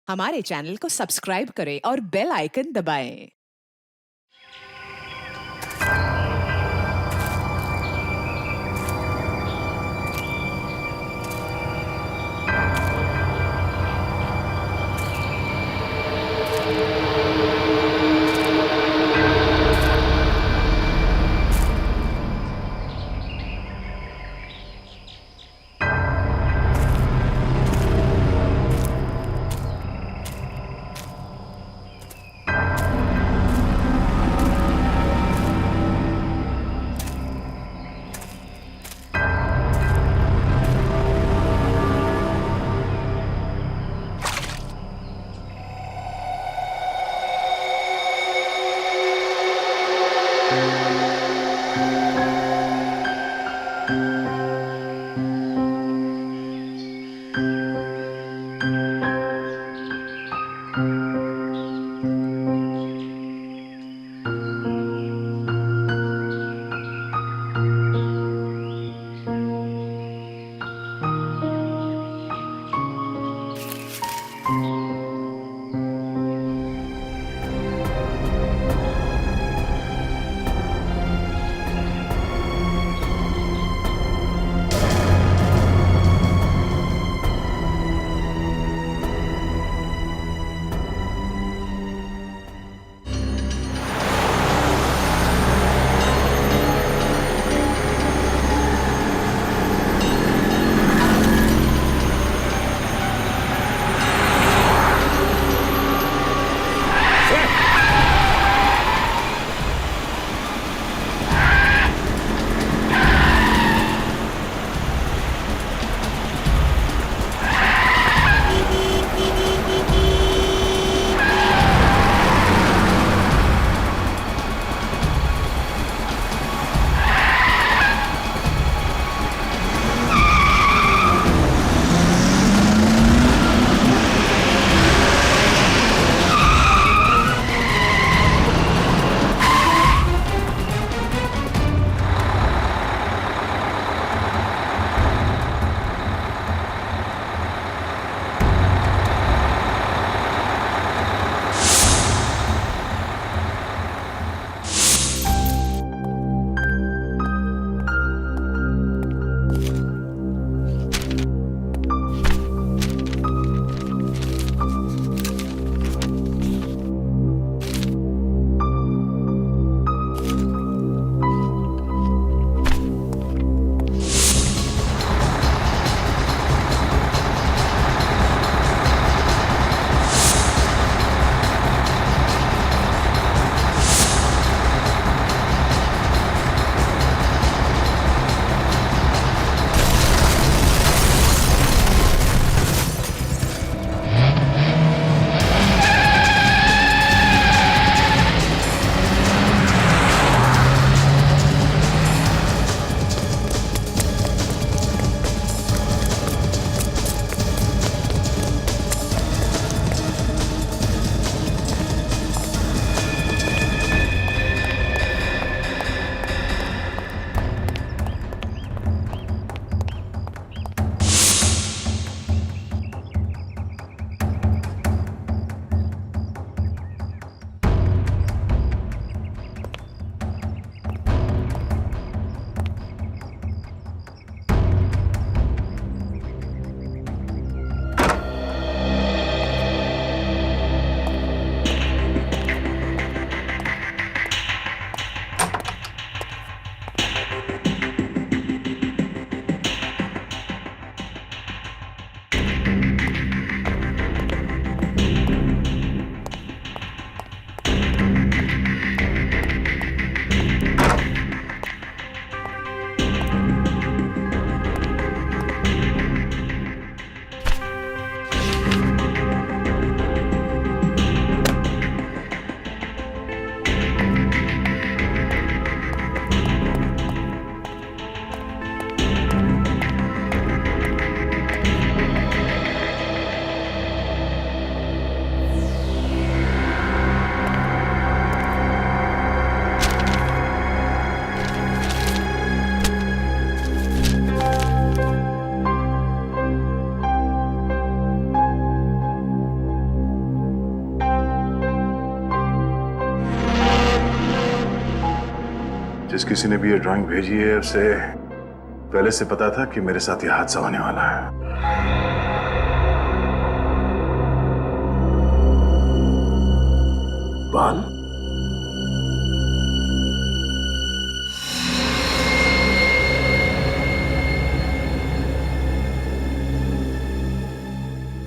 हमारे चैनल को सब्सक्राइब करें और बेल आइकन दबाएं। जिस किसी ने भी ये ड्राइंग भेजी है उसे पहले से पता था कि मेरे साथ ये हादसा होने वाला है। बाल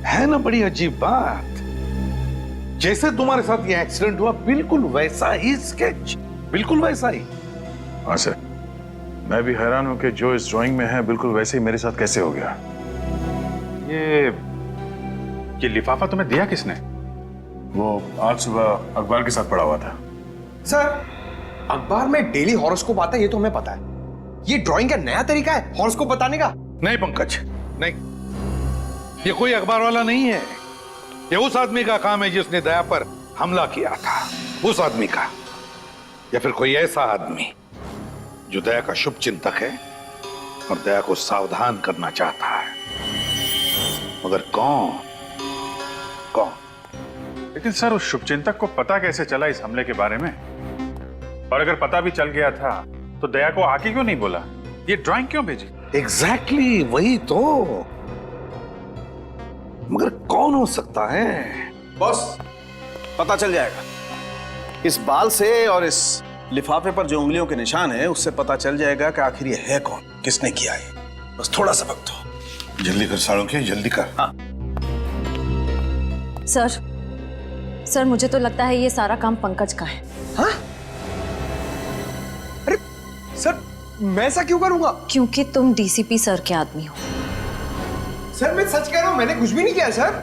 है ना बड़ी अजीब बात। जैसे तुम्हारे साथ ये एक्सीडेंट हुआ बिल्कुल वैसा ही स्केच, बिल्कुल वैसा ही। हाँ सर, मैं भी हैरान हूं कि जो इस ड्राइंग में है बिल्कुल वैसे ही मेरे साथ कैसे हो गया। ये लिफाफा तुम्हें दिया किसने? वो आज सुबह अखबार के साथ पड़ा हुआ था। सर, अखबार में डेली हॉरोस्कोप आता है, ये तो हमें पता है। ये ड्राइंग का नया तरीका है हॉरोस्कोप बताने का? नहीं पंकज, नहीं, ये कोई अखबार वाला नहीं है। ये उस आदमी का काम है जिसने दया पर हमला किया था, उस आदमी का। या फिर कोई ऐसा आदमी जो दया का शुभ चिंतक है और दया को सावधान करना चाहता है, मगर कौन? कौन? लेकिन सर, उस शुभचिंतक को पता कैसे चला इस हमले के बारे में? और अगर पता भी चल गया था तो दया को आके क्यों नहीं बोला? ये ड्राइंग क्यों भेजी? एग्जैक्टली वही तो। मगर कौन हो सकता है? बॉस, पता चल जाएगा। इस बाल से और इस लिफाफे पर जो उंगलियों के निशान है उससे पता चल जाएगा कि आखिर ये है कौन, किसने किया है। बस थोड़ा सा वक्त दो। जल्दी कर सालों, जल्दी कर। हाँ। सर मुझे तो लगता है ये सारा काम पंकज का है। हाँ? अरे सर, मैं ऐसा क्यों करूंगा? क्योंकि तुम डीसीपी सर के आदमी हो। सर मैं सच कह रहा हूं, मैंने कुछ भी नहीं किया सर।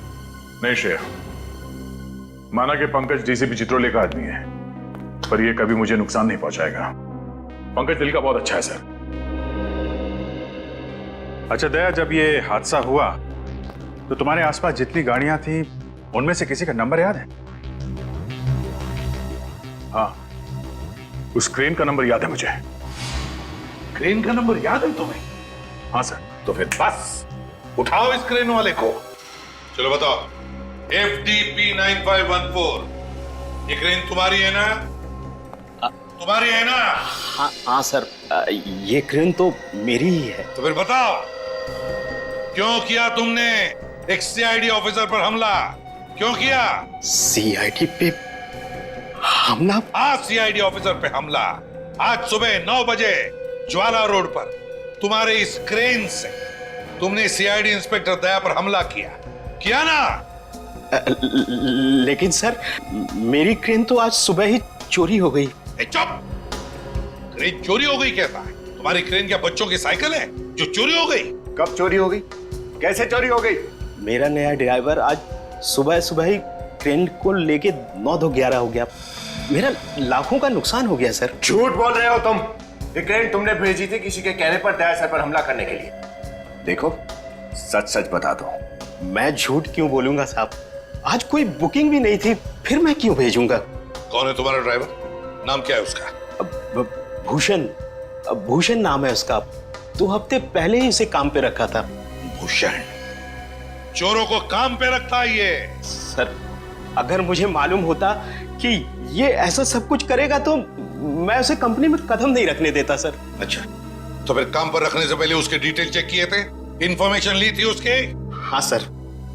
नहीं श्रेया, माना कि पंकज डीसीपी चित्रोले का आदमी है, पर यह कभी मुझे नुकसान नहीं पहुंचाएगा। पंकज दिल का बहुत अच्छा है सर। अच्छा दया, जब ये हादसा हुआ तो तुम्हारे आसपास जितनी गाड़ियां थी उनमें से किसी का नंबर याद है? हाँ, उस क्रेन का नंबर याद है मुझे। क्रेन का नंबर याद है तुम्हें? हाँ सर। तो फिर बस उठाओ इस क्रेन वाले को। चलो बताओ, FDP 9514, ये क्रेन तुम्हारी है ना? तुम्हारी है ना? हाँ सर, ये क्रेन तो मेरी ही है। तो फिर बताओ, क्यों किया तुमने एक CID ऑफिसर पर हमला? क्यों किया? CID पे हमला? आज CID ऑफिसर पे हमला, आज सुबह 9 बजे ज्वाला रोड पर तुम्हारे इस क्रेन से तुमने CID इंस्पेक्टर दया पर हमला किया ना? लेकिन सर, मेरी क्रेन तो आज सुबह ही चोरी हो गई। चुप! क्रेन चोरी हो गई कहता है? तुम्हारी क्रेन क्या बच्चों की साइकिल है जो चोरी हो गई? कब चोरी हो गई? कैसे चोरी हो गई? मेरा नया ड्राइवर आज सुबह सुबह ही क्रेन को लेके 9-11 हो गया। मेरा लाखों का नुकसान हो गया सर। झूठ बोल रहे हो तुम। ये क्रेन तुमने भेजी थी किसी के कहने पर दया सर पर हमला करने के लिए। देखो, सच सच बता दो। मैं झूठ क्यों बोलूंगा साहब? आज कोई बुकिंग भी नहीं थी, फिर मैं क्यों भेजूंगा? कौन है तुम्हारा ड्राइवर? नाम क्या है उसका? भूषण नाम है उसका। 2 हफ्ते पहले ही उसे काम पे रखा था। भूषण? चोरों को काम पे रखता है ये? सर, अगर मुझे मालूम होता कि ये ऐसा सब कुछ करेगा तो मैं उसे कंपनी में कदम नहीं रखने देता सर। अच्छा, तो फिर काम पर रखने से पहले उसके डिटेल चेक किए थे? इंफॉर्मेशन ली थी उसके? हाँ सर।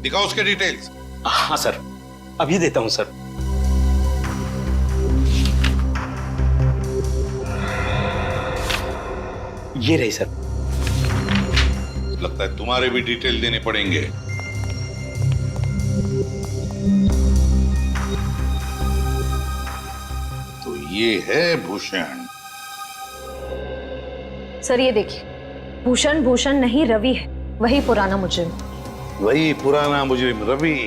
दिखाओ उसके डिटेल्स। हाँ सर, अभी देता हूं सर। ये रही सर। लगता है तुम्हारे भी डिटेल देने पड़ेंगे। तो ये है भूषण। सर ये देखिए, भूषण नहीं रवि है, वही पुराना मुजरिम। वही पुराना मुजरिम रवि।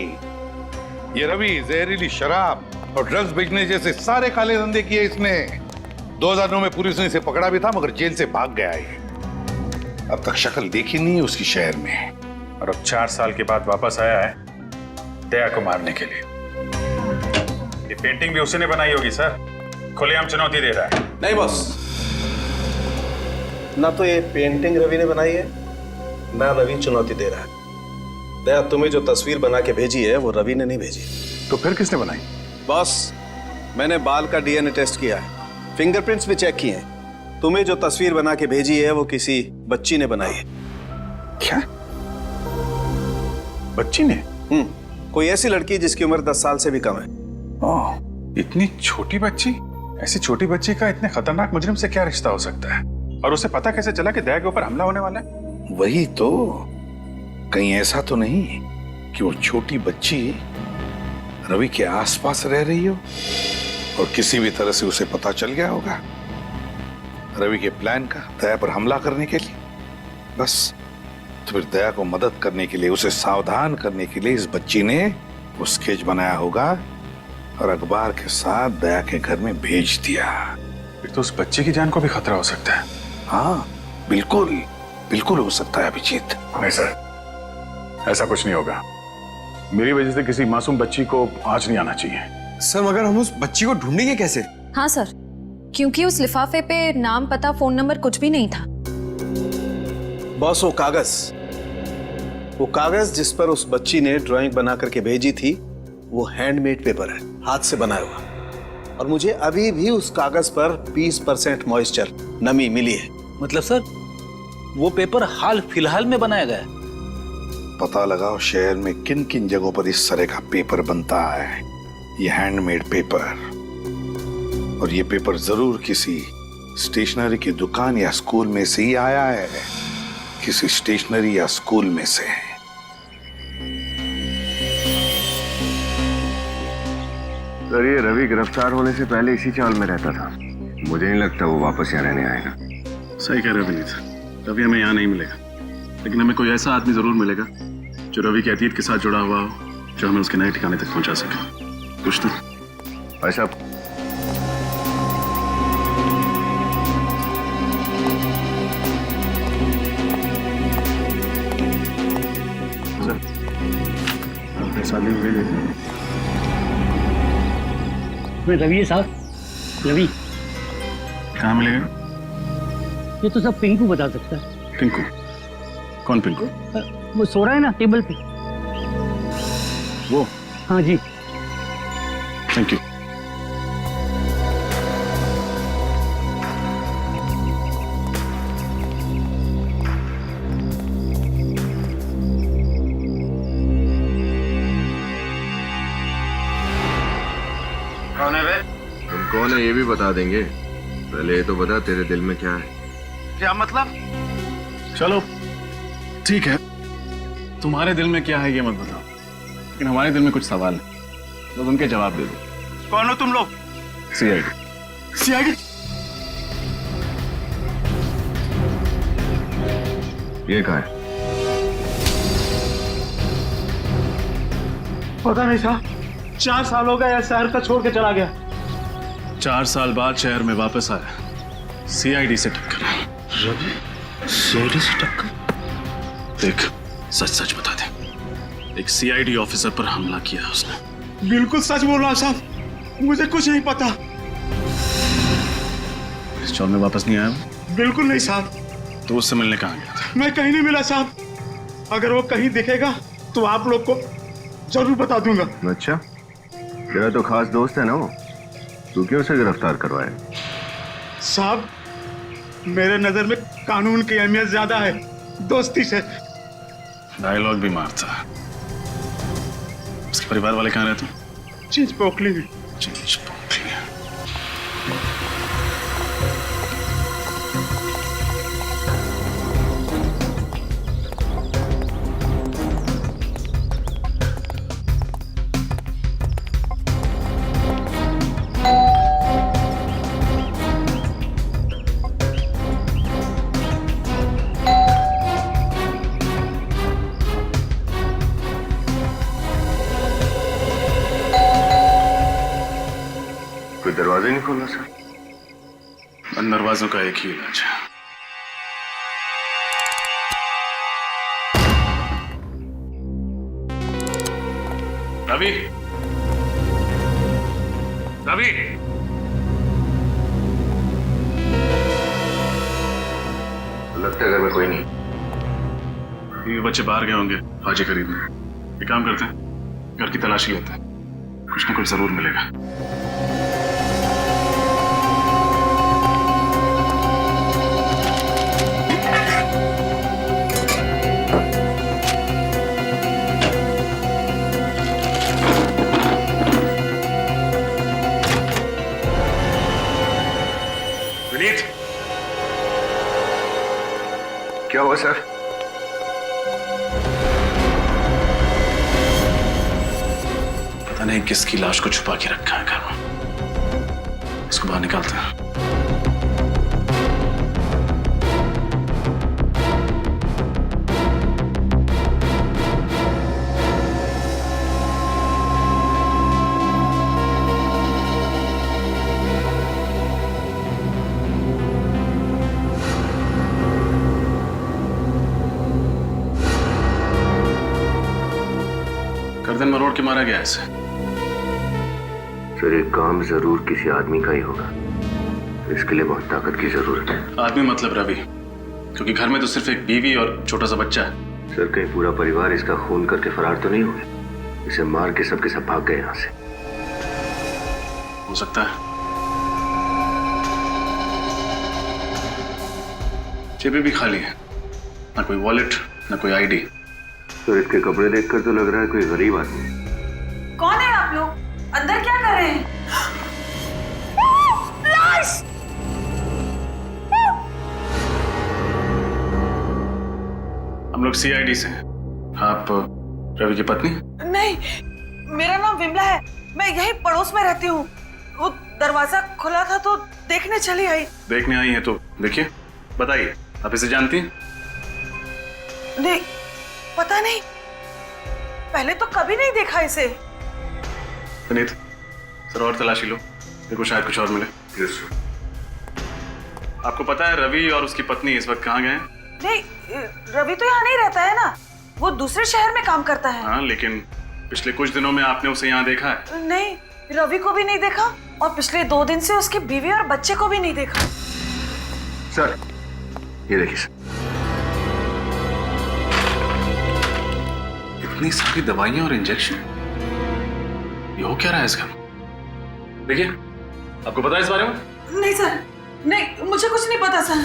ये रवि जहरीली शराब और ड्रग्स बेचने जैसे सारे काले धंधे किए इसने। 2009 में पुलिस ने इसे पकड़ा भी था, मगर जेल से भाग गया है। अब तक शक्ल देखी नहीं उसकी शहर में, और अब 4 साल के बाद वापस आया है दया को मारने के लिए। ये पेंटिंग भी उसी ने बनाई होगी सर, खुलेआम चुनौती दे रहा है। नहीं बॉस, ना तो ये पेंटिंग रवि ने बनाई है, ना रवि चुनौती दे रहा है। दया, तुम्हें जो तस्वीर बना के भेजी है वो रवि ने नहीं भेजी। तो फिर किसने बनाई? बॉस, मैंने बाल का DNA टेस्ट किया है, फिंगरप्रिंट्स भी चेक किए हैं। तुम्हें जो तस्वीर बना के भेजी है वो किसी बच्ची ने बनाई है। क्या? बच्ची ने? कोई ऐसी लड़की जिसकी उम्र 10 साल से भी कम है। ओह, इतनी छोटी बच्ची? ऐसी छोटी बच्ची का इतने खतरनाक मुजरिम से क्या रिश्ता हो सकता है? और उसे पता कैसे चला कि दया के ऊपर हमला होने वाला है? वही तो, कहीं ऐसा तो नहीं कि वो छोटी बच्ची रवि के आसपास रह रही हो और किसी भी तरह से उसे पता चल गया होगा रवि के प्लान का दया पर हमला करने के लिए। बस तो फिर दया को मदद करने के लिए, उसे सावधान करने के लिए इस बच्ची ने वो स्केच बनाया होगा और अखबार के साथ दया के घर में भेज दिया। फिर तो उस बच्चे की जान को भी खतरा हो सकता है। हाँ बिल्कुल, बिल्कुल हो सकता है अभिजीत। नहीं सर, ऐसा कुछ नहीं होगा। मेरी वजह से किसी मासूम बच्ची को आंच नहीं आना चाहिए। सर मगर हम उस बच्ची को ढूंढेंगे कैसे? हाँ सर, क्योंकि उस लिफाफे पे नाम, पता, फोन नंबर कुछ भी नहीं था। बॉस, वो कागज जिस पर उस बच्ची ने ड्राइंग बना करके भेजी थी वो हैंडमेड पेपर है, हाथ से बनाया हुआ। और मुझे अभी भी उस कागज पर 20% मॉइस्चर, नमी मिली है। मतलब सर, वो पेपर हाल फिलहाल में बनाया गया है? पता लगाओ शहर में किन किन जगहों पर इस तरह का पेपर बनता है, ये हैंडमेड पेपर। और ये पेपर जरूर किसी स्टेशनरी की दुकान या स्कूल में से ही आया है, किसी स्टेशनरी या स्कूल में से। सर ये रवि गिरफ्तार होने से पहले इसी चाल में रहता था। मुझे नहीं लगता वो वापस यहाँ रहने आएगा। सही कह रहे हो विनीत, रवि हमें यहाँ नहीं मिलेगा, लेकिन हमें कोई ऐसा आदमी जरूर मिलेगा जो रवि के अतीत के साथ जुड़ा हुआ हो, जो हमें उसके नए ठिकाने तक पहुंचा सके। कुछ तो भाई साहब, शादी हुए रवि साहब, रवि कहाँ मिलेगा? ये तो सब पिंकू बता सकता है। पिंकू? कौन पिंकू? वो सो रहा है ना टेबल पे। वो? हाँ जी। Thank you. कौन है वे? तुम कौन है ये भी बता देंगे, पहले ये तो बता तेरे दिल में क्या है। क्या मतलब? चलो ठीक है, तुम्हारे दिल में क्या है ये मत बताओ, लेकिन हमारे दिल में कुछ सवाल है, तो उनके जवाब दे दो। कौन हो तुम लोग? सीआईडी। सीआईडी? ये कहाँ है? पता नहीं साहब, 4 साल हो गए शहर का छोड़ के चला गया। 4 साल बाद शहर में वापस आया, सीआईडी से टक्कर। रवि सीआईडी से टक्कर? देख, सच सच बता दे, एक सीआईडी ऑफिसर पर हमला किया उसने। बिल्कुल सच बोल रहा साहब, मुझे कुछ नहीं पता। इस चौर में वापस नहीं आया? बिल्कुल नहीं साहब। तो उससे मिलने कहाँ गया था? मैं कहीं नहीं मिला साहब, अगर वो कहीं दिखेगा तो आप लोग को जरूर बता दूंगा। अच्छा, तेरा तो खास दोस्त है ना वो, तू क्यों उसे गिरफ्तार करवाया? साहब, मेरे नजर में कानून की अहमियत ज्यादा है दोस्ती से। डायलॉग भी मारता है। उसके परिवार वाले कहाँ रहते हैं? चीज पोखली में। चीज पोखली। दरवाजे नहीं खोलना सर? उन दरवाजों का एक ही इलाज है। रवि, रवि, लगता है घर में कोई नहीं। ये बच्चे बाहर गए होंगे भाजी खरीदने। एक काम करते हैं, घर की तलाशी लेते हैं, कुछ ना कुछ जरूर मिलेगा। सर। पता नहीं किसकी लाश को छुपा के रखा है घर में। इसको बाहर निकालते हैं। गर्दन मरोड़ के मारा गया ऐसे। सर ये काम जरूर किसी आदमी का ही होगा, इसके लिए बहुत ताकत की जरूरत है। आदमी मतलब रवि, क्योंकि घर में तो सिर्फ एक बीवी और छोटा सा बच्चा है। सर कहीं पूरा परिवार इसका खून करके फरार तो नहीं हुए? इसे मार के सबके सब भाग गए यहाँ से। हो सकता है। जेबें भी खाली है, ना कोई वॉलेट ना कोई आईडी। सर इसके कपड़े देखकर तो लग रहा है कोई गरीब आदमी। कौन है आप लोग? अंदर क्या कर रहे हैं? लाश! हम लोग सीआईडी से हैं। आप रवि की पत्नी? नहीं, मेरा नाम विमला है। मैं यही पड़ोस में रहती हूँ। वो दरवाजा खुला था तो देखने चली आई। देखने आई हैं तो देखिए, बताइए आप इसे जानती हैं? नहीं, पता नहीं, पहले तो कभी नहीं देखा इसे। पुनीत, सर और तलाशी लो, देखो शायद कुछ और मिले। आपको पता है रवि और उसकी पत्नी इस वक्त कहाँ गए हैं? नहीं, रवि तो यहाँ नहीं रहता है ना, वो दूसरे शहर में काम करता है। हाँ, लेकिन पिछले कुछ दिनों में आपने उसे यहाँ देखा है? नहीं, रवि को भी नहीं देखा और पिछले 2 दिन से उसकी बीवी और बच्चे को भी नहीं देखा। सर ये देखिए सर, इतनी सारी दवाइयां और इंजेक्शन, ये हो क्या रहा है इसका? देखिए, आपको पता है इस बारे में? नहीं सर, नहीं, मुझे कुछ नहीं पता सर।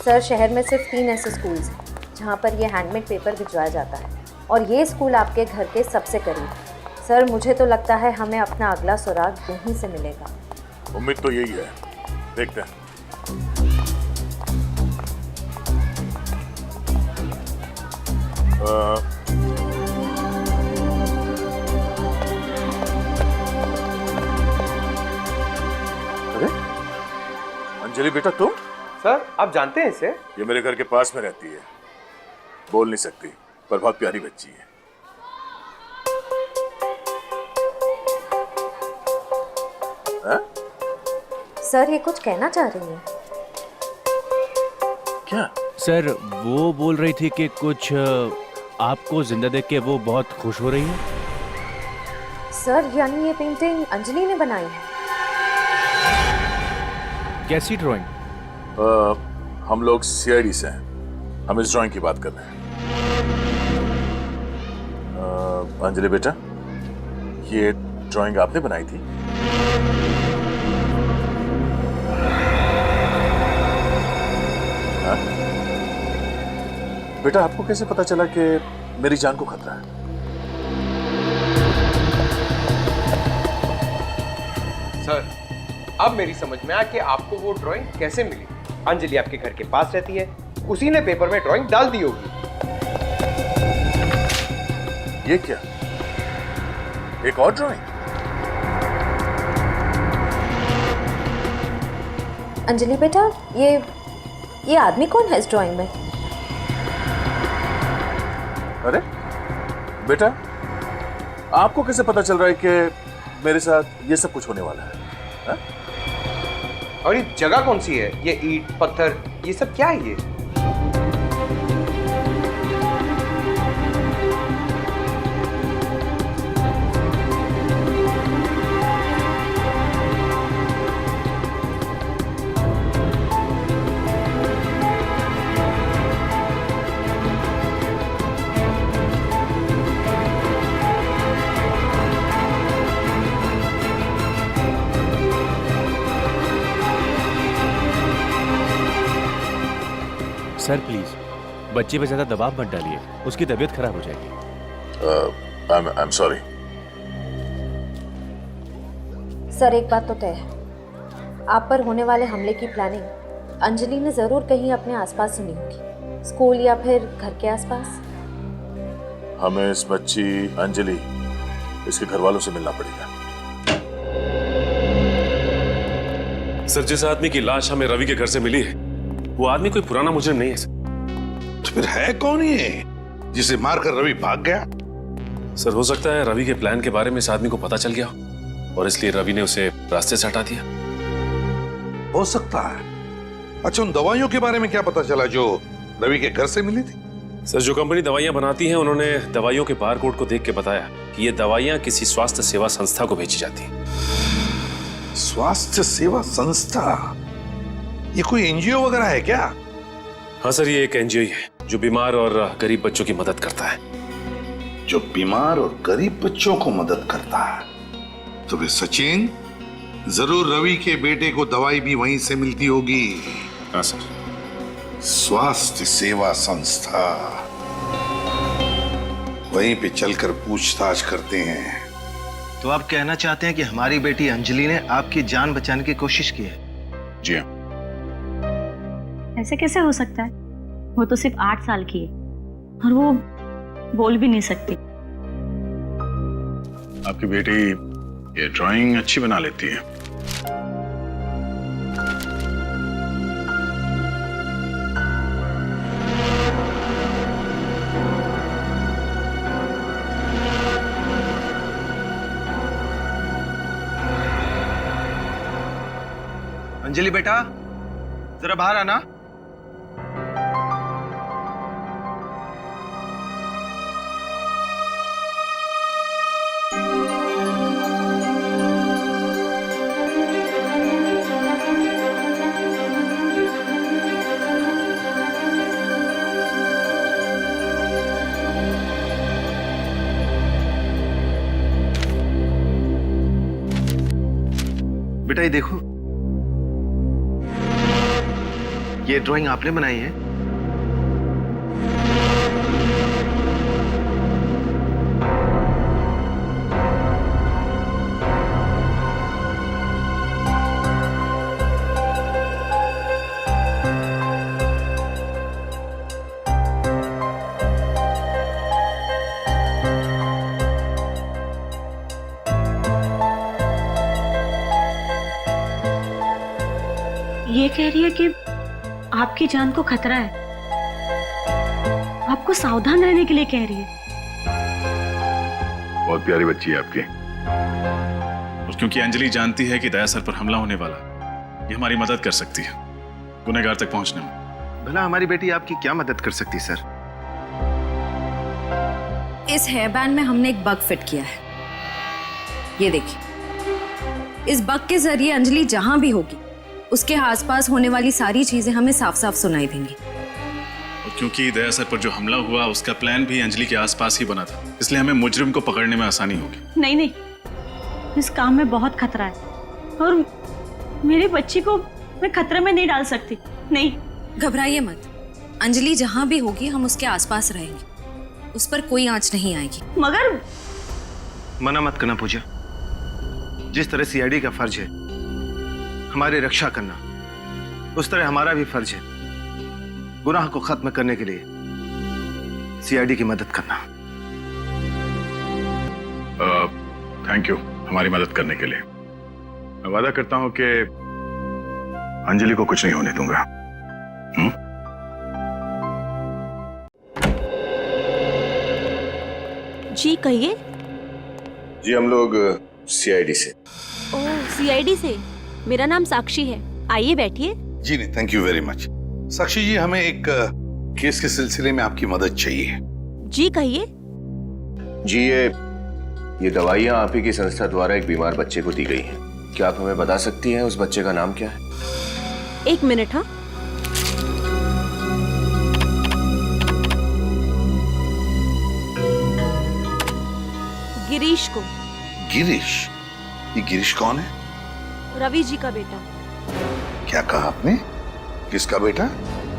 सर शहर में सिर्फ 3 ऐसे स्कूल्स हैं जहाँ पर ये हैंडमेड पेपर भिजवाया जाता है और ये स्कूल आपके घर के सबसे करीब है। सर मुझे तो लगता है हमें अपना अगला सुराग यहीं से मिलेगा। उम्मीद तो यही है, देखते हैं। अरे अंजलि बेटा तुम? सर आप जानते हैं इसे? ये मेरे घर के पास में रहती है, बोल नहीं सकती पर बहुत प्यारी बच्ची है। हा? सर ये कुछ कहना चाह रही है क्या? सर वो बोल रही थी कि कुछ आपको जिंदा देख के वो बहुत खुश हो रही है। सर यानी ये पेंटिंग अंजलि ने बनाई है? कैसी ड्राइंग? हम लोग सीआईडी से हैं, हम इस ड्राइंग की बात कर रहे हैं। अंजलि बेटा, ये ड्राइंग आपने बनाई थी? हाँ? बेटा आपको कैसे पता चला कि मेरी जान को खतरा है? सर अब मेरी समझ में आया कि आपको वो ड्राइंग कैसे मिली। अंजलि आपके घर के पास रहती है, उसी ने पेपर में ड्राइंग डाल दी होगी। ये क्या, एक और ड्राइंग? अंजलि बेटा ये आदमी कौन है इस ड्राइंग में? अरे बेटा, आपको कैसे पता चल रहा है कि मेरे साथ ये सब कुछ होने वाला है? हा? और ये जगह कौन सी है? ये ईंट पत्थर ये सब क्या है? ये सर प्लीज बच्चे पे ज्यादा दबाव मत डालिए, उसकी तबीयत खराब हो जाएगी। I am sorry. सर एक बात तो तय है, आप पर होने वाले हमले की प्लानिंग अंजलि ने जरूर कहीं अपने आसपास सुनी होगी, स्कूल या फिर घर के आसपास। हमें इस बच्ची अंजलि इसके घर वालों से मिलना पड़ेगा। सर जिस आदमी की लाश हमें रवि के घर से मिली है वो आदमी कोई पुराना मुजरिम नहीं है सर। तो फिर है कौन ये जिसे मारकर रवि भाग गया? सर हो सकता है रवि के प्लान के बारे में इस आदमी को पता चल गया और इसलिए रवि ने उसे रास्ते से हटा दिया। हो सकता है। अच्छा उन दवाइयों के बारे में क्या पता चला जो रवि के घर से मिली थी? सर जो कंपनी दवाइयां बनाती है उन्होंने दवाइयों के बारकोड को देख के बताया कि ये दवाइयां किसी स्वास्थ्य सेवा संस्था को भेजी जाती हैं। स्वास्थ्य सेवा संस्था? ये कोई एनजीओ वगैरह है क्या? हाँ सर ये एक एनजीओ है जो बीमार और गरीब बच्चों की मदद करता है। जो बीमार और गरीब बच्चों को मदद करता है। तो फिर सचिन जरूर रवि के बेटे को दवाई भी वहीं से मिलती होगी। हाँ सर। स्वास्थ्य सेवा संस्था, वहीं पे चलकर पूछताछ करते हैं। तो आप कहना चाहते हैं कि हमारी बेटी अंजलि ने आपकी जान बचाने की कोशिश की है? जी हाँ। ऐसे कैसे हो सकता है? वो तो सिर्फ 8 साल की है और वो बोल भी नहीं सकती। आपकी बेटी ये ड्राइंग अच्छी बना लेती है। अंजलि बेटा जरा बाहर आना। बेटा ये देखो, ये ड्राइंग आपने बनाई है? ये कह रही है कि आपकी जान को खतरा है, आपको सावधान रहने के लिए कह रही है। बहुत प्यारी बच्ची है आपकी। और क्योंकि अंजलि जानती है कि दया सर पर हमला होने वाला, ये हमारी मदद कर सकती है गुनहगार तक पहुंचने में। भला हमारी बेटी आपकी क्या मदद कर सकती सर? इस हेयर बैंड में हमने एक बग फिट किया है, ये देखिए। इस बग के जरिए अंजलि जहां भी होगी उसके आसपास होने वाली सारी चीजें हमें साफ साफ सुनाई देंगी। और क्योंकि दया सर पर जो हमला हुआ उसका प्लान भी अंजलि के आसपास ही बना था, इसलिए हमें मुजरिम को पकड़ने में आसानी होगी। नहीं नहीं, इस काम में बहुत खतरा है और मेरी बच्ची को मैं खतरे में नहीं डाल सकती। नहीं, घबराइए मत, अंजलि जहां भी होगी हम उसके आसपास रहेंगे, उस पर कोई आंच नहीं आएगी। मगर मना मत करना पूजा। जिस तरह सीआईडी का फर्ज है हमारी रक्षा करना, उस तरह हमारा भी फर्ज है गुनाह को खत्म करने के लिए सीआईडी की मदद करना। थैंक यू हमारी मदद करने के लिए। मैं वादा करता हूं कि अंजलि को कुछ नहीं होने दूंगा। जी कहिए। जी हम लोग सीआईडी से। ओह सीआईडी से। मेरा नाम साक्षी है, आइए बैठिए। जी नहीं, थैंक यू वेरी मच। साक्षी जी हमें एक केस के सिलसिले में आपकी मदद चाहिए। जी कहिए। जी ये दवाइयाँ आप ही की संस्था द्वारा एक बीमार बच्चे को दी गई हैं। क्या आप हमें बता सकती हैं उस बच्चे का नाम क्या है? 1 मिनट। हाँ गिरीश को। गिरीश? ये गिरीश कौन है? रवि जी का बेटा। क्या कहा आपने? किसका बेटा?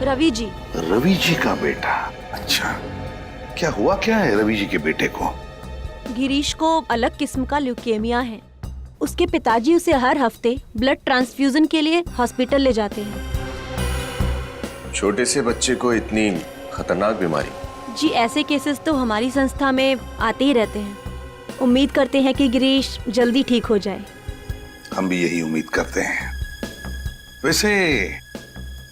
रवि जी। रवि जी का बेटा? अच्छा, क्या हुआ क्या है रवि जी के बेटे को? गिरीश को अलग किस्म का ल्यूकेमिया है। उसके पिताजी उसे हर हफ्ते ब्लड ट्रांसफ्यूजन के लिए हॉस्पिटल ले जाते हैं। छोटे से बच्चे को इतनी खतरनाक बीमारी? जी, ऐसे केसेस तो हमारी संस्था में आते ही रहते हैं। उम्मीद करते हैं कि गिरीश जल्दी ठीक हो जाए। हम भी यही उम्मीद करते हैं। वैसे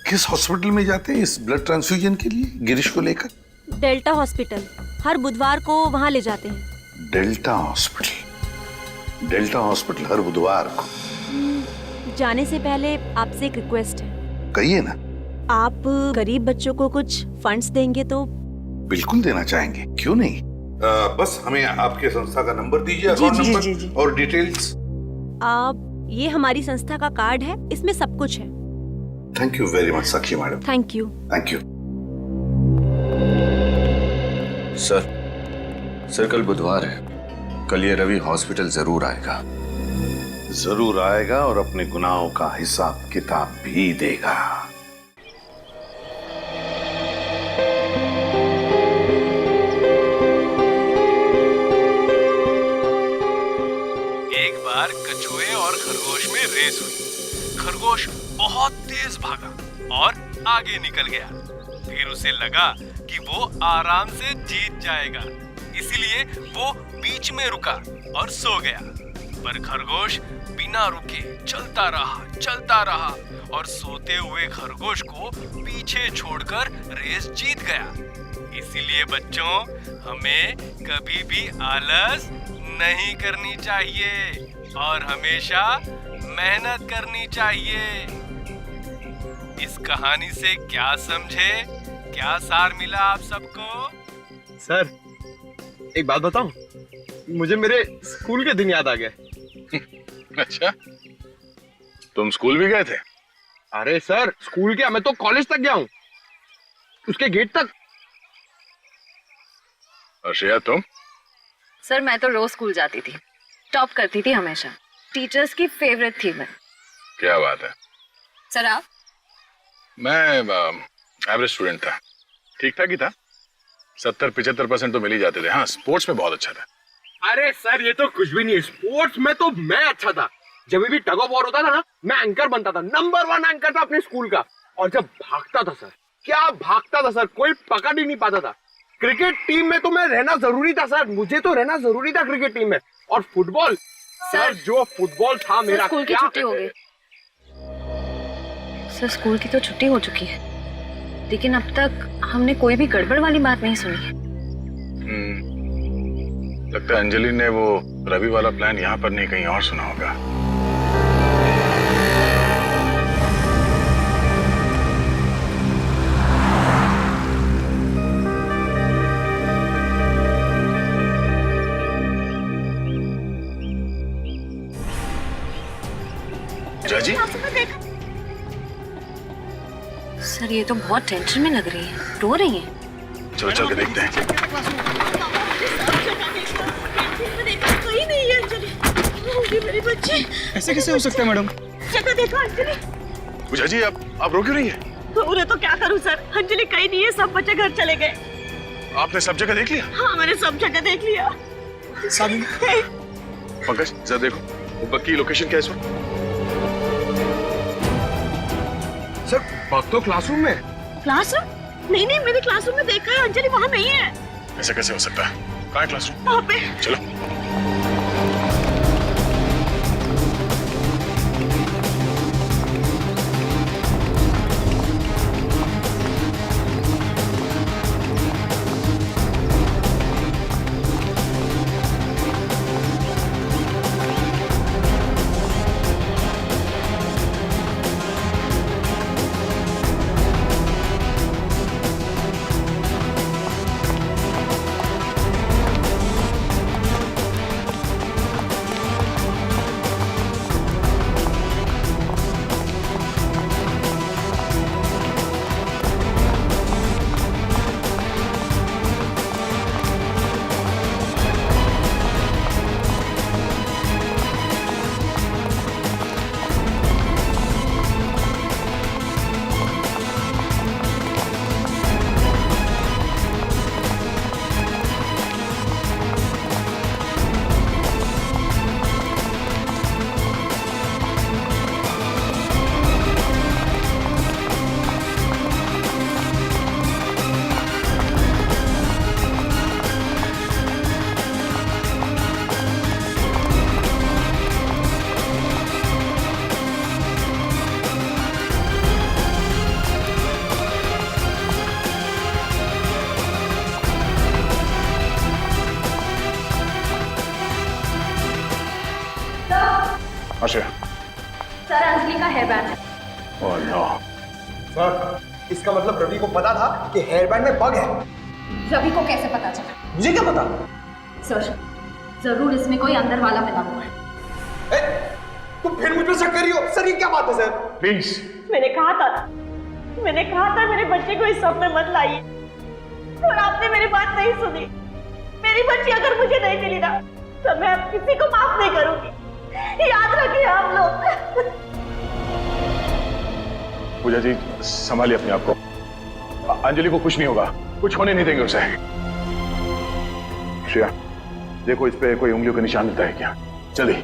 किस हॉस्पिटल में जाते हैं इस ब्लड ट्रांसफ्यूजन के लिए गिरीश को लेकर? डेल्टा हॉस्पिटल, हर बुधवार को वहाँ ले जाते हैं। Delta hospital? डेल्टा हॉस्पिटल हर बुधवार को? जाने से पहले आपसे एक रिक्वेस्ट है। कहिए ना। आप गरीब बच्चों को कुछ फंड्स देंगे तो? बिल्कुल देना चाहेंगे, क्यों नहीं। बस हमें आपके संस्था का नंबर दीजिए, अकाउंट नंबर और डिटेल्स। आप, ये हमारी संस्था का कार्ड है, इसमें सब कुछ है। Thank you very much Sakshi madam. Thank you. Thank you. Sir कल बुधवार है, कल ये रवि हॉस्पिटल जरूर आएगा। जरूर आएगा और अपने गुनाहों का हिसाब किताब भी देगा। एक बार कछुए और खरगोश में रेस हुई। खरगोश बहुत तेज भागा और आगे निकल गया। फिर उसे लगा कि वो आराम से जीत जाएगा, इसलिए वो बीच में रुका और सो गया। पर खरगोश बिना रुके चलता रहा और सोते हुए खरगोश को पीछे छोड़कर रेस जीत गया। इसीलिए बच्चों, हमें कभी भी आलस नहीं करनी चाहिए और हमेशा मेहनत करनी चाहिए। इस कहानी से क्या समझे, क्या सार मिला आप सबको? सर, एक बात बताऊं, मुझे मेरे स्कूल के दिन याद आ गए। अच्छा, तुम स्कूल भी गए थे? अरे सर, स्कूल क्या, मैं तो कॉलेज तक गया हूँ, उसके गेट तक। और श्रेया तुम? सर, मैं तो रोज स्कूल जाती थी, टॉप करती थी हमेशा, टीचर्स की फेवरेट थी मैं। क्या बात है। सर आप? मैं एवरेज स्टूडेंट था, ठीक ठाक ही था, 70-75% तो मिल ही जाते थे। हाँ, स्पोर्ट्स में बहुत अच्छा था। अरे सर, ये तो कुछ भी नहीं है, स्पोर्ट्स में तो मैं अच्छा था। जब भी टग ऑफ वॉर होता था ना, मैं एंकर बनता था, नंबर 1 एंकर था अपने स्कूल का। और जब भागता था सर, क्या भागता था सर, कोई पकड़ ही नहीं पाता था। क्रिकेट टीम में तो मैं रहना जरूरी था सर, मुझे तो रहना जरूरी था क्रिकेट टीम में। और फुटबॉल सर, जो फुटबॉल था मेरा, स्कूल की छुट्टी हो गई। सर, स्कूल की तो छुट्टी हो चुकी है, लेकिन अब तक हमने कोई भी गड़बड़ वाली बात नहीं सुनी। लगता है अंजलि ने वो रवि वाला प्लान यहाँ पर नहीं कहीं और सुना होगा। जाजी? सर, ये तो बहुत टेंशन में लग रही है, रो रही है। चलो चल के देखते हैं। कहीं नहीं है अंजलि, होगी मेरी बच्ची। ऐसे कैसे हो सकता है मैडम? जगह देखो अंजलि। पूजा जी, आप रो क्यों रही है? उन्हें तो क्या करूं सर, अंजलि कहीं नहीं है, सब बच्चे घर चले गए। आपने सब जगह देख लिया? हाँ, मैंने सब जगह देख लिया। पंकज, जरा देखो वो बग की लोकेशन क्या है इस वक्त? सर, बग तो क्लासरूम में। क्लासरूम? नहीं, मैंने क्लासरूम में देखा है, अंजलि वहाँ नहीं है। ऐसा कैसे हो सकता है? कहाँ है क्लासरूम? वहाँ पे। चलो। आश्रया। सर अंजलि का हेयर बैंड है। Oh no. सर इसका मतलब रवि को पता था कि हेयर बैंड में बग है। रवि को कैसे पता चला? मुझे क्या पता? सर जरूर इसमें कोई अंदर वाला मिला हुआ है। तुम फिर मुझ पर शक कर रही हो? सर ये क्या बात है सर? प्लीज। मैंने कहा था मेरे बच्चे को इस सब में मत लाइए, और आपने मेरी बात नहीं सुनी। मेरी बच्ची अगर मुझे नहीं मिली ना तो मैं अब किसी को माफ नहीं करूंगी, याद रखिए आप लोग। पूजा जी संभालिए अपने आप को। अंजलि को कुछ नहीं होगा, कुछ होने नहीं देंगे उसे। श्रेया देखो इस पे कोई उंगलियों का निशान मिलता है क्या? जल्दी।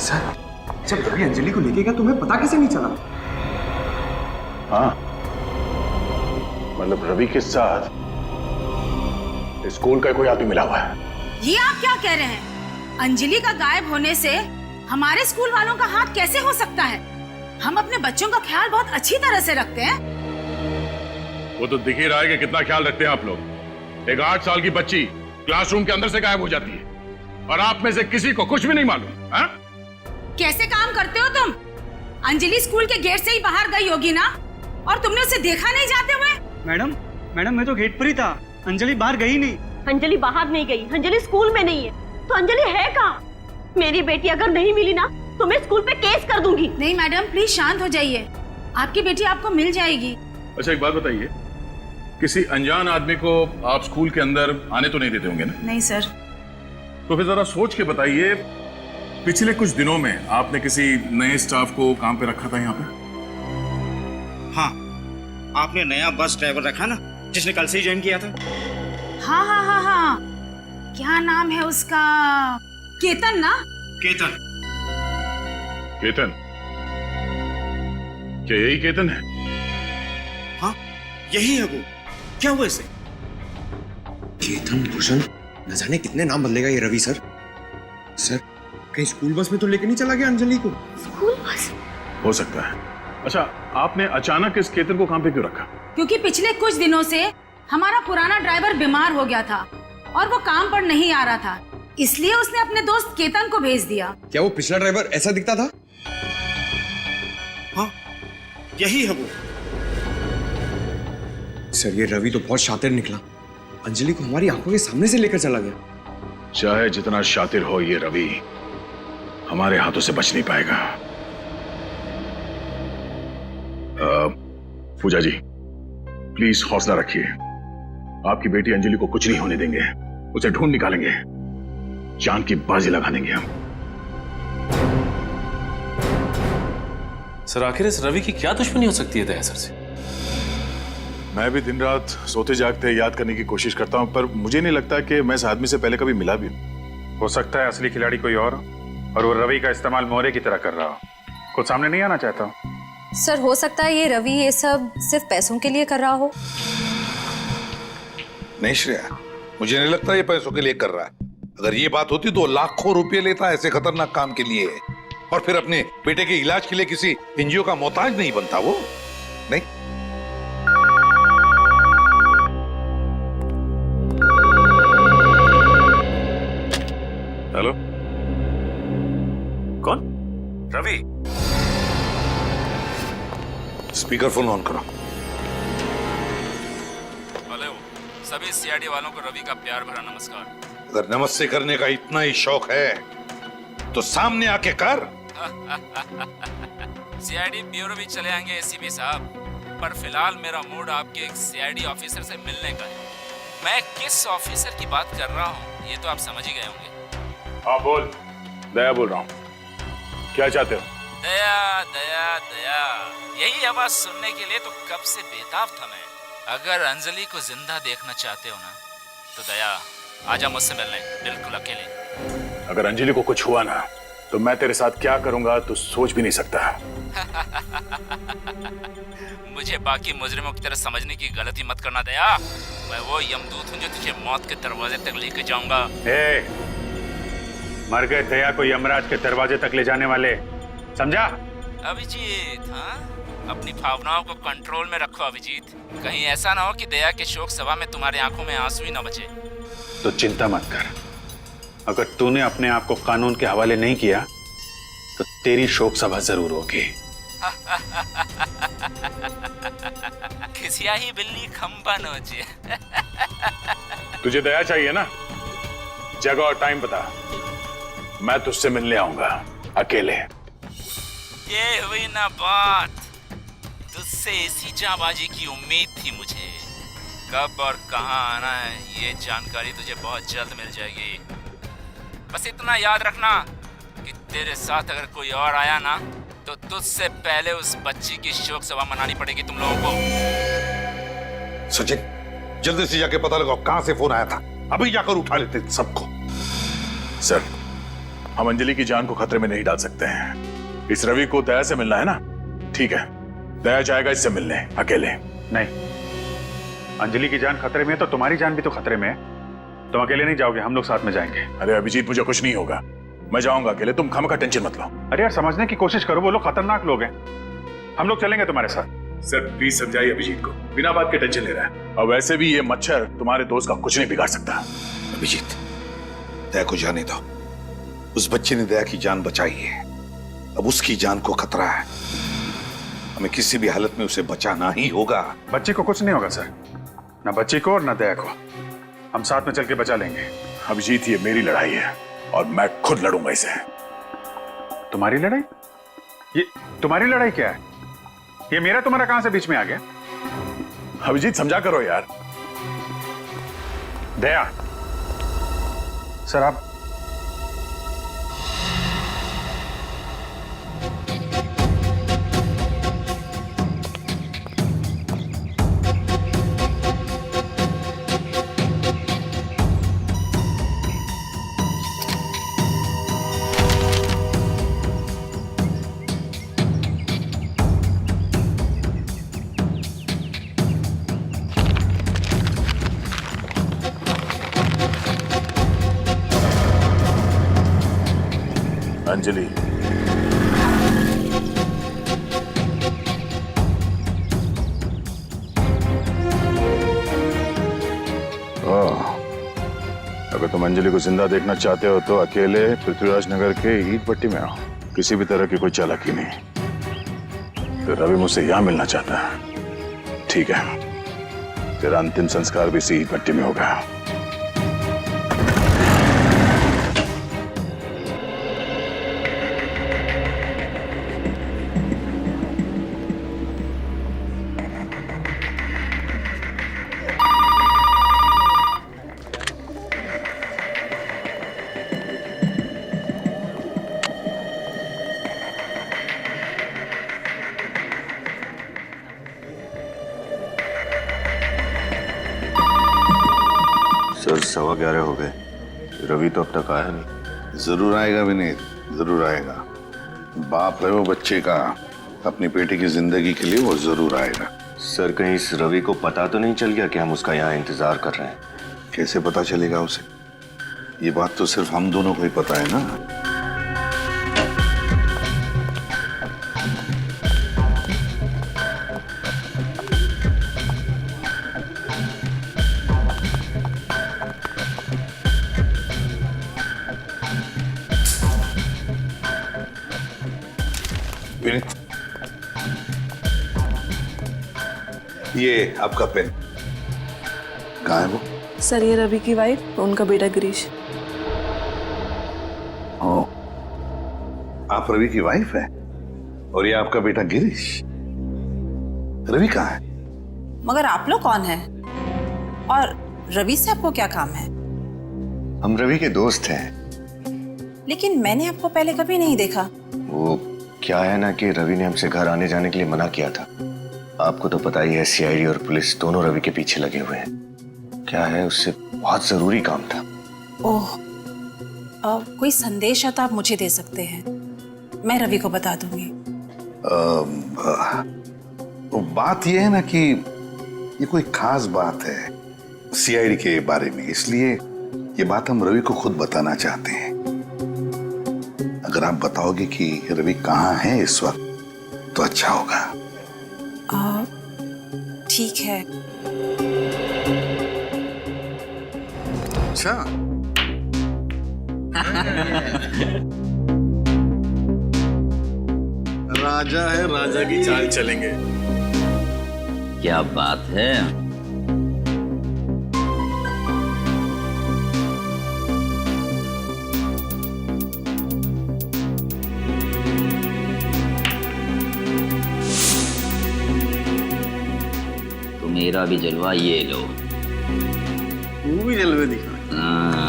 सर जब रवि अंजलि को लेके गया तुम्हें पता कैसे नहीं चला? हाँ मतलब रवि के साथ स्कूल का कोई आदमी मिला हुआ है। ये आप क्या कह रहे हैं? अंजलि का गायब होने से हमारे स्कूल वालों का हाथ कैसे हो सकता है? हम अपने बच्चों का ख्याल बहुत अच्छी तरह से रखते हैं। वो तो दिख ही रहा है कि कितना ख्याल रखते हैं आप लोग। एक 8 साल की बच्ची क्लासरूम के अंदर से गायब हो जाती है और आप में से किसी को कुछ भी नहीं मालूम। हाँ? कैसे काम करते हो तुम? अंजलि स्कूल के गेट से ही बाहर गई होगी ना, और तुमने उसे देखा नहीं जाते हुए? मैडम मैं तो गेट पर ही था, अंजलि बाहर गई नहीं। अंजलि बाहर नहीं गई, अंजलि स्कूल में नहीं है, तो अंजलि है कहाँ? मेरी बेटी अगर नहीं मिली ना तो मैं स्कूल पे केस कर दूंगी। नहीं मैडम प्लीज शांत हो जाइए, आपकी बेटी आपको मिल जाएगी। अच्छा एक बात बताइए, किसी अनजान आदमी को आप स्कूल के अंदर आने तो नहीं देते होंगे ना? नहीं सर। तो फिर जरा सोच के बताइए, पिछले कुछ दिनों में आपने किसी नए स्टाफ को काम पे रखा था यहाँ पे? हाँ, आपने नया बस ड्राइवर रखा ना, जिसने कल से ही ज्वाइन किया था। हाँ हाँ हाँ हाँ, क्या नाम है उसका? केतन ना? केतन। केतन? क्या यही केतन है? हाँ यही है वो। क्या हुआ इसे? केतन भूषण, न जाने कितने नाम बदलेगा ये रवि सर। सर कहीं स्कूल बस में तो लेके नहीं चला गया अंजलि को? School bus? हो सकता है। अच्छा आपने अचानक इस केतन को काम पे क्यों रखा? क्योंकि पिछले कुछ दिनों से हमारा पुराना ड्राइवर बीमार हो गया था और वो काम पर नहीं आ रहा था, इसलिए उसने अपने दोस्त केतन को भेज दिया। क्या वो पिछला ड्राइवर ऐसा दिखता था? हाँ यही है वो। सर ये रवि तो बहुत शातिर निकला, अंजलि को हमारी आंखों के सामने से लेकर चला गया। चाहे जितना शातिर हो ये रवि, हमारे हाथों से बच नहीं पाएगा। पूजा जी प्लीज हौसला रखिए, आपकी बेटी अंजलि को कुछ नहीं होने देंगे, उसे ढूंढ निकालेंगे, जान की बाजी लगा देंगे हम। सर आखिर इस रवि की क्या दुश्मनी हो सकती है दया सर से? मैं भी दिन रात सोते जागते याद करने की कोशिश करता हूं, पर मुझे नहीं लगता कि मैं इस आदमी से पहले कभी मिला भी हूं। हो सकता है असली खिलाड़ी कोई और वो रवि का इस्तेमाल मोहरे की तरह कर रहा हो, कुछ सामने नहीं आना चाहता हूं। सर हो सकता है ये रवि ये सब सिर्फ पैसों के लिए कर रहा हो। नहीं श्रेया, मुझे नहीं लगता ये पैसों के लिए कर रहा है। अगर ये बात होती तो लाखों रुपए लेता ऐसे खतरनाक काम के लिए, और फिर अपने बेटे के इलाज के लिए किसी एनजीओ का मोहताज नहीं बनता वो। नहीं। हेलो, कौन? रवि, स्पीकर फोन ऑन करो। हेलो, सभी सीआईडी वालों को रवि का प्यार भरा नमस्कार। अगर नमस्ते करने का इतना ही शौक है तो सामने आके कर। सीआईडी ब्यूरो भी चले आएंगे एसीपी साहब, पर फिलहाल मेरा मूड आपके एक सीआईडी ऑफिसर से मिलने का है। मैं किस ऑफिसर की बात कर रहा हूँ ये तो आप समझ ही गए होंगे। हाँ बोल। दया बोल रहा हूँ, क्या चाहते हो? दया दया दया, यही आवाज सुनने के लिए तो कब से बेताब था मैं। अगर अंजलि को जिंदा देखना चाहते हो ना तो दया आजा मुझसे मिलने, बिल्कुल अकेले। अगर अंजलि को कुछ हुआ ना तो मैं तेरे साथ क्या करूंगा तू सोच भी नहीं सकता। मुझे बाकी मुजरिमों की तरह समझने की गलती मत करना दया। मैं वो यमदूत हूँ जो तुझे मौत के दरवाजे तक लेके जाऊंगा। मर गए दया को यमराज के दरवाजे तक ले जाने वाले, समझा? अभिजीत, हाँ अपनी भावनाओं को कंट्रोल में रखो अभिजीत, कहीं ऐसा ना हो कि दया के शोक सभा में तुम्हारी आंखों में आंसू ही ना बचे। तो चिंता मत कर, अगर तूने अपने आप को कानून के हवाले नहीं किया तो तेरी शोक सभा जरूर होगी। खिसिया ही बिल्ली खंबा नोचे। तुझे दया चाहिए ना? जगह और टाइम बता, मैं तुझसे मिलने आऊंगा अकेले। ये हुई ना बात, तुझसे इसी जाबाजी की उम्मीद थी मुझे। कब और कहां आना है ये जानकारी तुझे बहुत जल्द मिल जाएगी। बस इतना याद रखना कि तेरे साथ अगर कोई और आया ना तो तुझसे पहले उस बच्ची की शोक सभा मनानी पड़ेगी तुम लोगों को। सचिन, जल्दी से जाके पता लगाओ कहां से फोन आया था। अभी जाकर उठा लेते सबको। सर, हम अंजलि की जान को खतरे में नहीं डाल सकते हैं। इस रवि को दया से मिलना है ना? ठीक है, दया जाएगा इससे मिलने अकेले। नहीं, अंजलि की जान खतरे में है तो तुम्हारी जान भी तो खतरे में है। तुम अकेले नहीं जाओगे, हम लोग साथ में जाएंगे। अरे अभिजीत, मुझे कुछ नहीं होगा, मैं जाऊंगा अकेले, तुम खामखा टेंशन मत लो। अरे यार, समझने की कोशिश करो, वो लोग खतरनाक लोग हैं। हम लोग चलेंगे तुम्हारे साथ। सर प्लीज समझाइए अभिजीत को, बिना बात के टेंशन ले रहा है। और वैसे भी ये मच्छर तुम्हारे दोस्त का कुछ नहीं बिगाड़ सकता। अभिजीत, दया को जाने दो। उस बच्चे ने दया की जान बचाई है, अब उसकी जान को खतरा है। हमें किसी भी हालत में उसे बचाना ही होगा। बच्ची को कुछ नहीं होगा सर, ना बच्ची को और ना दया को। हम साथ में चल के बचा लेंगे। अभिजीत, ये मेरी लड़ाई है और मैं खुद लड़ूंगा इसे। तुम्हारी लड़ाई? ये तुम्हारी लड़ाई क्या है? ये मेरा तुम्हारा कहां से बीच में आ गया? अभिजीत समझा करो यार। दया, सर आप अंजलि, अगर तुम अंजलि को जिंदा देखना चाहते हो तो अकेले पृथ्वीराज नगर के ईट पट्टी में आओ। किसी भी तरह की कोई चालाकी नहीं। तो रवि मुझसे यहां मिलना चाहता है, ठीक है, तेरा अंतिम संस्कार भी इसी ईट पट्टी में होगा। सर 11:15 हो गए, रवि तो अब तक आया नहीं। जरूर आएगा विनीत, जरूर आएगा। बाप है वो बच्चे का, अपनी बेटी की जिंदगी के लिए वो जरूर आएगा। सर कहीं इस रवि को पता तो नहीं चल गया कि हम उसका यहाँ इंतजार कर रहे हैं? कैसे पता चलेगा उसे? ये बात तो सिर्फ हम दोनों को ही पता है ना। विनीत, ये आपका पेन। कहाँ है वो? सर ये रवि की वाइफ, उनका बेटा गिरीश। ओ, आप रवि की वाइफ है और ये आपका बेटा गिरीश। रवि कहाँ है? मगर आप लोग कौन हैं? और रवि से आपको क्या काम है? हम रवि के दोस्त हैं। लेकिन मैंने आपको पहले कभी नहीं देखा। वो क्या है ना कि रवि ने हमसे घर आने जाने के लिए मना किया था। आपको तो पता ही है, सीआईडी और पुलिस दोनों रवि के पीछे लगे हुए हैं। क्या है, उससे बहुत जरूरी काम था। ओह, कोई संदेश है तो आप मुझे दे सकते हैं, मैं रवि को बता दूंगी। बात यह है ना कि ये कोई खास बात है सीआईडी के बारे में, इसलिए ये बात हम रवि को खुद बताना चाहते हैं। अगर आप बताओगे कि रवि कहाँ है इस वक्त तो अच्छा होगा। ठीक है। अच्छा राजा है, राजा की चाल चलेंगे। क्या बात है। तो मेरा भी जलवा ये लो। तू भी जलवे दिखा। हाँ।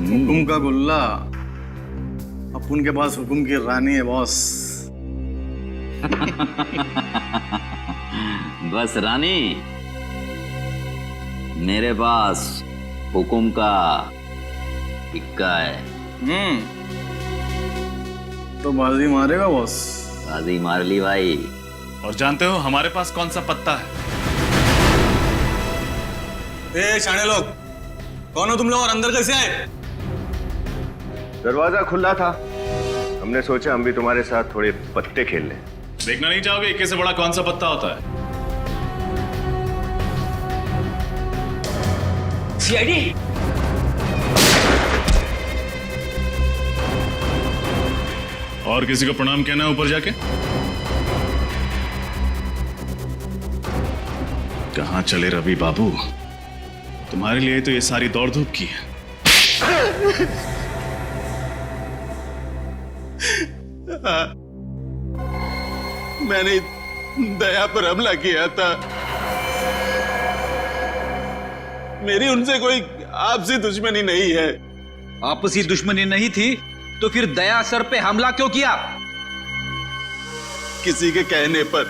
हुकुम का गुल्ला, अपन के पास हुकुम की रानी है बॉस। बस रानी, मेरे पास हुकुम का इक्का है। तो बाजी मारेगा बॉस? बाजी मार ली भाई। और जानते हो हमारे पास कौन सा पत्ता है? ए शाणे लोग, कौन हो तुम लोग और अंदर कैसे आए? दरवाजा खुला था, हमने सोचा हम भी तुम्हारे साथ थोड़े पत्ते खेल लें। देखना नहीं चाहोगे इक्के से बड़ा कौन सा पत्ता होता है? सीआईडी। और किसी को प्रणाम कहना है ऊपर जाके? कहां चले रवि बाबू? तुम्हारे लिए तो ये सारी दौड़ धूप की है। मैंने दया पर हमला किया था। मेरी उनसे कोई आपसी दुश्मनी नहीं है। आपसी दुश्मनी नहीं थी तो फिर दया सर पे हमला क्यों किया? किसी के कहने पर,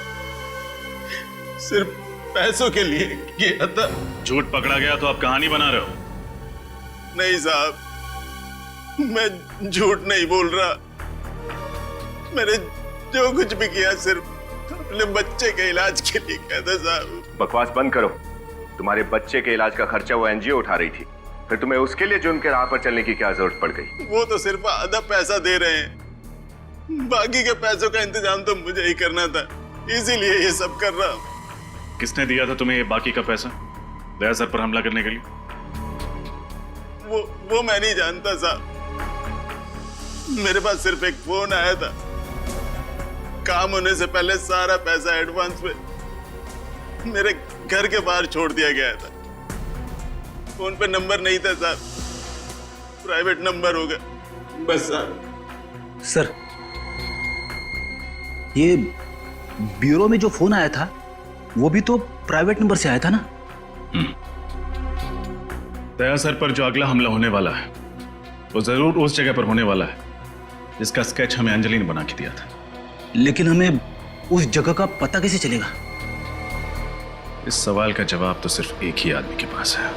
सिर्फ पैसों के लिए किया था। झूठ पकड़ा गया तो आप कहानी बना रहे हो? नहीं साहब, मैं झूठ नहीं बोल रहा। मैंने जो कुछ भी किया सिर्फ अपने बच्चे के इलाज के लिए किया था साहब। बकवास बंद करो। तुम्हारे बच्चे के इलाज का खर्चा वो एनजीओ उठा रही थी, फिर तुम्हें उसके लिए जुर्म के राह पर चलने की क्या जरूरत पड़ गई? वो तो सिर्फ आधा पैसा दे रहे हैं, बाकी के पैसों का इंतजाम तो मुझे ही करना था, इसीलिए ये सब कर रहा हूं। किसने दिया था तुम्हें ये बाकी का पैसा दया सर पर हमला करने के लिए? वो मैं नहीं जानता साहब। मेरे पास सिर्फ एक फोन आया था, काम होने से पहले सारा पैसा एडवांस में मेरे घर के बाहर छोड़ दिया गया था। फोन पे नंबर नहीं था साहब, प्राइवेट नंबर होगा बस साहब। सर, ये ब्यूरो में जो फोन आया था वो भी तो प्राइवेट नंबर से आया था ना? दया सर पर जो अगला हमला होने वाला है वो जरूर उस जगह पर होने वाला है जिसका स्केच हमें अंजलि ने बना के दिया था। लेकिन हमें उस जगह का पता कैसे चलेगा? इस सवाल का जवाब तो सिर्फ एक ही आदमी के पास है।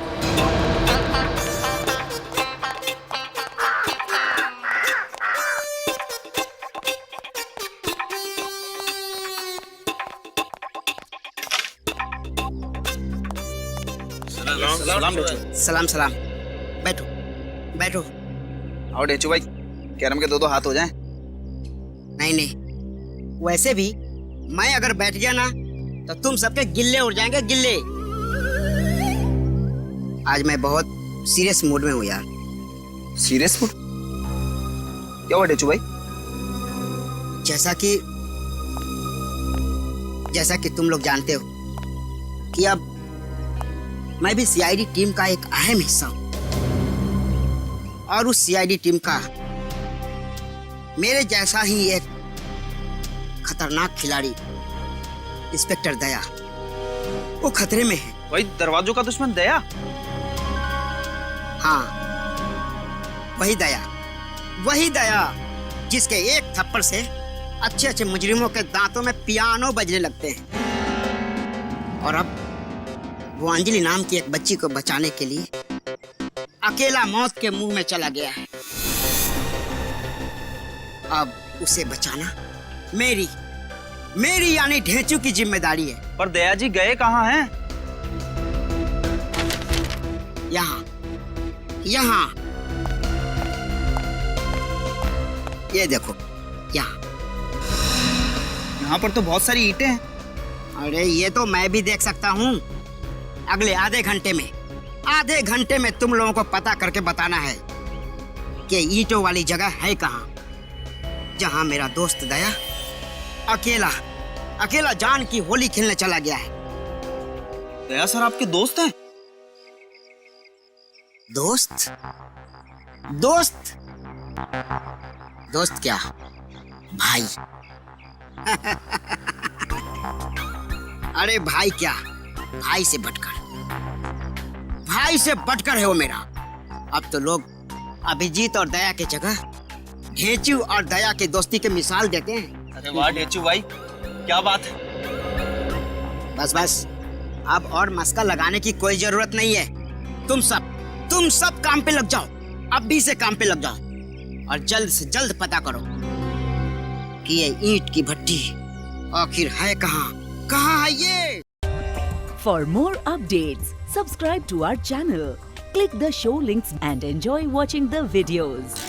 सलाम सलाम। बैठो बैठो। और डेचू भाई, कैरम के दो हाथ हो जाएं। नहीं नहीं, वैसे भी मैं अगर बैठ गया ना तो तुम सबके गिल्ले उड़ जाएंगे, गिल्ले। आज मैं बहुत सीरियस मूड में हूँ यार। Serious mood? क्या हुआ डेचू भाई? जैसा कि तुम लोग जानते हो कि अब मैं भी सीआईडी टीम का एक अहम हिस्सा हूं, और उस सीआईडी टीम का मेरे जैसा ही एक खतरनाक खिलाड़ी इंस्पेक्टर दया, वो खतरे में है। वही दरवाजों का दुश्मन दया? हाँ, वही दया जिसके एक थप्पड़ से अच्छे अच्छे मुजरिमों के दांतों में पियानो बजने लगते हैं। और अब वो अंजलि नाम की एक बच्ची को बचाने के लिए अकेला मौत के मुंह में चला गया है। अब उसे बचाना मेरी यानी ढेंचू की जिम्मेदारी है। पर दया जी गए कहाँ हैं? यहाँ, ये देखो यहाँ। यहाँ पर तो बहुत सारी ईंटें हैं। अरे ये तो मैं भी देख सकता हूँ। अगले आधे घंटे में तुम लोगों को पता करके बताना है कि ईंटों वाली जगह है कहाँ, जहाँ मेरा दोस्त दया अकेला जान की होली खेलने चला गया है। दया सर आपके दोस्त हैं? दोस्त क्या भाई? अरे भाई क्या, भाई से बढ़कर है वो मेरा। अब तो लोग अभिजीत और दया की जगह ढेंचू और दया की दोस्ती की मिसाल देते हैं। अरे वाह ढेंचू भाई, क्या बात है। बस अब और मस्का लगाने की कोई जरूरत नहीं है। तुम सब काम पे लग जाओ, अभी से काम पे लग जाओ और जल्द से जल्द पता करो कि ये ईंट की भट्टी आखिर है कहाँ है ये। For more updates, subscribe to our channel, click the show links and enjoy watching the videos.